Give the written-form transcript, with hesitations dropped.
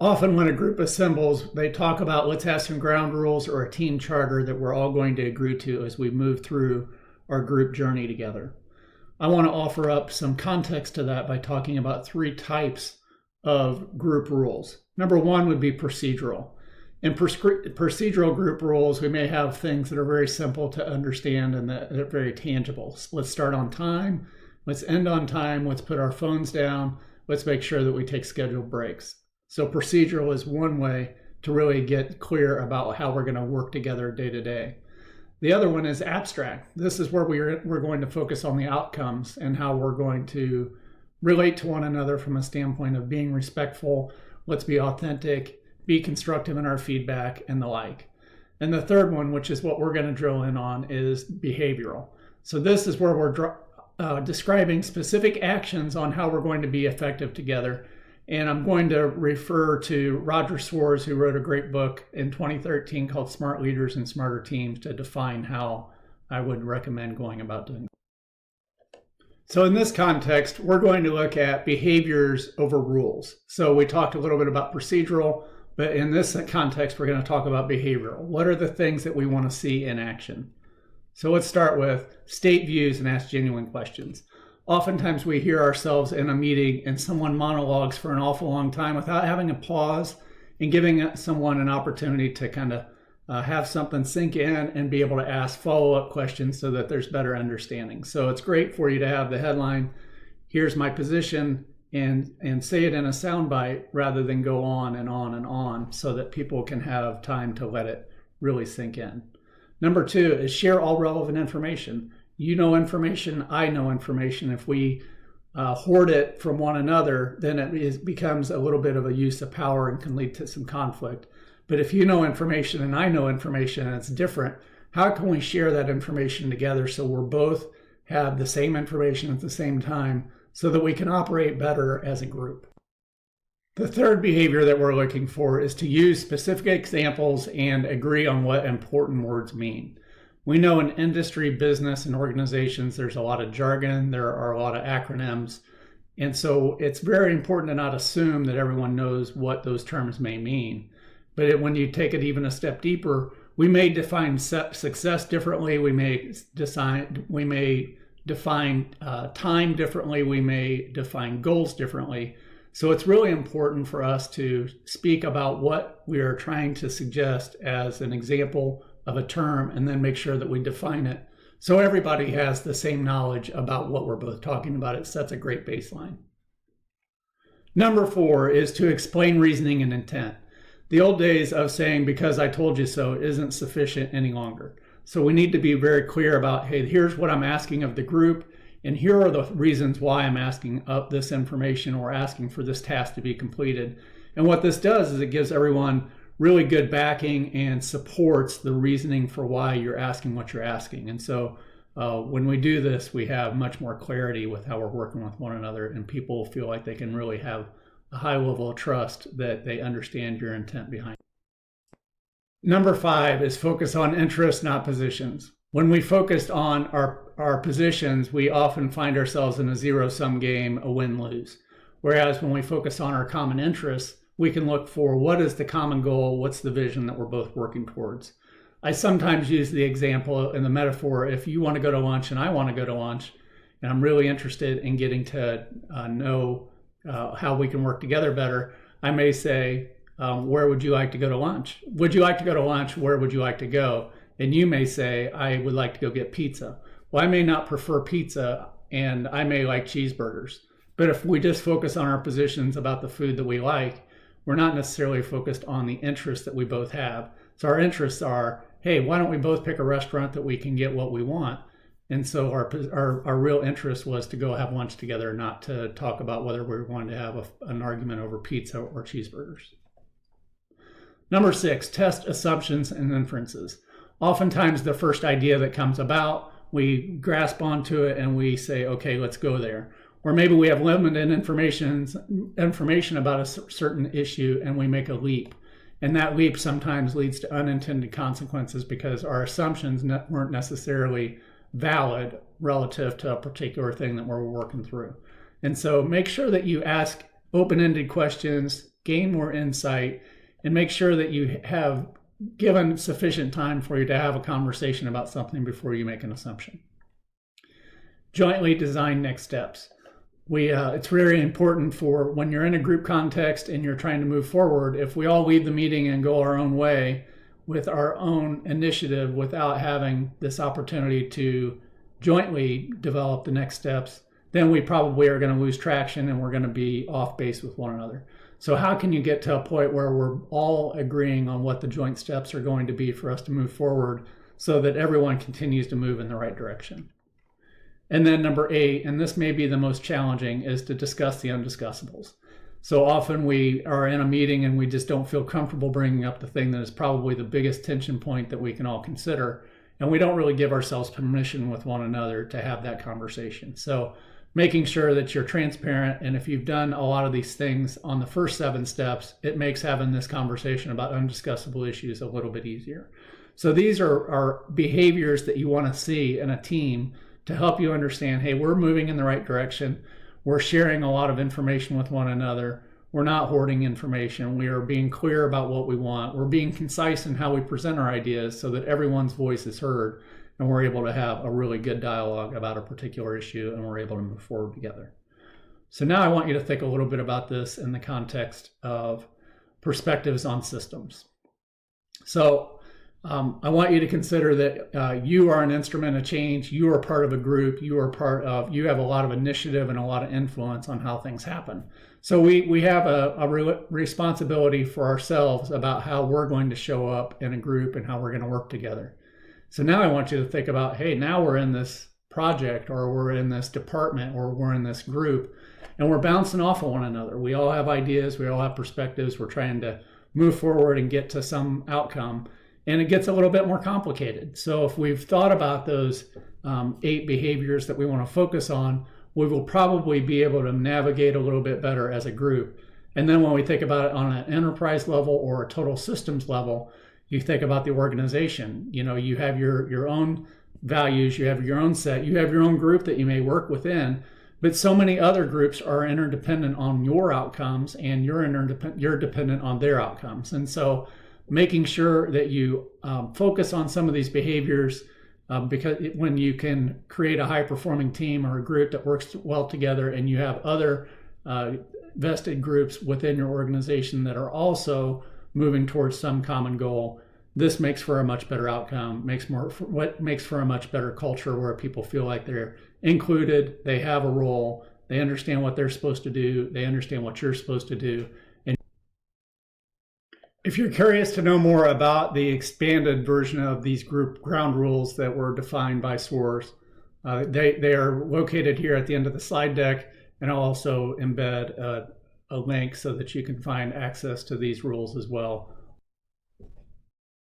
Often when a group assembles, they talk about let's have some ground rules or a team charter that we're all going to agree to as we move through our group journey together. I want to offer up some context to that by talking about 3 types of group rules. Number 1 would be procedural. In procedural group rules, we may have things that are very simple to understand and that are very tangible. So let's start on time, let's end on time, let's put our phones down, let's make sure that we take scheduled breaks. So procedural is one way to really get clear about how we're going to work together day to day. The other one is abstract. This is where we're going to focus on the outcomes and how we're going to relate to one another from a standpoint of being respectful, let's be authentic, be constructive in our feedback, and the like. And the third one, which is what we're going to drill in on, is behavioral. So this is where we're describing specific actions on how we're going to be effective together. And I'm going to refer to Roger Schwarz, who wrote a great book in 2013 called Smart Leaders and Smarter Teams, to define how I would recommend going about doing it. So in this context, we're going to look at behaviors over rules. So we talked a little bit about procedural, but in this context, we're going to talk about behavioral. What are the things that we want to see in action? So let's start with state views and ask genuine questions. Oftentimes we hear ourselves in a meeting and someone monologues for an awful long time without having a pause and giving someone an opportunity to kind of have something sink in and be able to ask follow-up questions so that there's better understanding. So it's great for you to have the headline, here's my position, and say it in a soundbite rather than go on and on and on so that people can have time to let it really sink in. Number 2 is share all relevant information. You know information, I know information. If we hoard it from one another, then it becomes a little bit of a use of power and can lead to some conflict. But if you know information and I know information and it's different, how can we share that information together so we're both have the same information at the same time so that we can operate better as a group? The third behavior that we're looking for is to use specific examples and agree on what important words mean. We know in industry, business, and organizations, there's a lot of jargon, there are a lot of acronyms, and so it's very important to not assume that everyone knows what those terms may mean. But when you take it even a step deeper, we may define success differently, we may define time differently, we may define goals differently. So it's really important for us to speak about what we are trying to suggest as an example of a term and then make sure that we define it so everybody has the same knowledge about what we're both talking about. It sets a great baseline. Number 4 is to explain reasoning and intent. The old days of saying because I told you so isn't sufficient any longer. So we need to be very clear about, hey, here's what I'm asking of the group, and here are the reasons why I'm asking of this information or asking for this task to be completed. And what this does is it gives everyone really good backing and supports the reasoning for why you're asking what you're asking. And so when we do this, we have much more clarity with how we're working with one another, and people feel like they can really have a high level of trust that they understand your intent behind it. Number 5 is focus on interests, not positions. When we focused on our positions, we often find ourselves in a zero-sum game, a win-lose. Whereas when we focus on our common interests, we can look for what is the common goal, what's the vision that we're both working towards. I sometimes use the example and the metaphor, if you want to go to lunch and I want to go to lunch, and I'm really interested in getting to know how we can work together better, I may say, where would you like to go to lunch? Would you like to go to lunch? Where would you like to go? And you may say, I would like to go get pizza. Well, I may not prefer pizza and I may like cheeseburgers. But if we just focus on our positions about the food that we like, we're not necessarily focused on the interests that we both have. So our interests are, hey, why don't we both pick a restaurant that we can get what we want? And so our real interest was to go have lunch together, not to talk about whether we were going to have an argument over pizza or cheeseburgers. Number 6, test assumptions and inferences. Oftentimes the first idea that comes about, we grasp onto it and we say, okay, let's go there. Or maybe we have limited information about a certain issue and we make a leap. And that leap sometimes leads to unintended consequences because our assumptions weren't necessarily valid relative to a particular thing that we're working through. And so make sure that you ask open-ended questions, gain more insight, and make sure that you have given sufficient time for you to have a conversation about something before you make an assumption. Jointly design next steps. It's very important for when you're in a group context and you're trying to move forward, if we all leave the meeting and go our own way with our own initiative without having this opportunity to jointly develop the next steps, then we probably are going to lose traction and we're going to be off base with one another. So how can you get to a point where we're all agreeing on what the joint steps are going to be for us to move forward so that everyone continues to move in the right direction? And then number 8, and this may be the most challenging, is to discuss the undiscussables. So often we are in a meeting and we just don't feel comfortable bringing up the thing that is probably the biggest tension point that we can all consider. And we don't really give ourselves permission with one another to have that conversation. So making sure that you're transparent, and if you've done a lot of these things on the first 7 steps, it makes having this conversation about undiscussable issues a little bit easier. So these are behaviors that you want to see in a team to help you understand, hey, we're moving in the right direction. We're sharing a lot of information with one another. We're not hoarding information. We are being clear about what we want. We're being concise in how we present our ideas so that everyone's voice is heard, and we're able to have a really good dialogue about a particular issue, and we're able to move forward together. So now I want you to think a little bit about this in the context of perspectives on systems. So I want you to consider that you are an instrument of change. You are part of a group. You have a lot of initiative and a lot of influence on how things happen. So we have a responsibility for ourselves about how we're going to show up in a group and how we're going to work together. So now I want you to think about, hey, now we're in this project, or we're in this department, or we're in this group, and we're bouncing off of one another. We all have ideas. We all have perspectives. We're trying to move forward and get to some outcome. And it gets a little bit more complicated. So if we've thought about those 8 behaviors that we want to focus on, we will probably be able to navigate a little bit better as a group. And then when we think about it on an enterprise level or a total systems level, you think about the organization. You know, you have your own values, you have your own set, you have your own group that you may work within, but so many other groups are interdependent on your outcomes, and you're dependent on their outcomes. And so making sure that you focus on some of these behaviors, because when you can create a high-performing team or a group that works well together, and you have other vested groups within your organization that are also moving towards some common goal, this makes for a much better outcome, makes for a much better culture where people feel like they're included, they have a role, they understand what they're supposed to do, they understand what you're supposed to do. If you're curious to know more about the expanded version of these group ground rules that were defined by Schwarz, they are located here at the end of the slide deck, and I'll also embed a link so that you can find access to these rules as well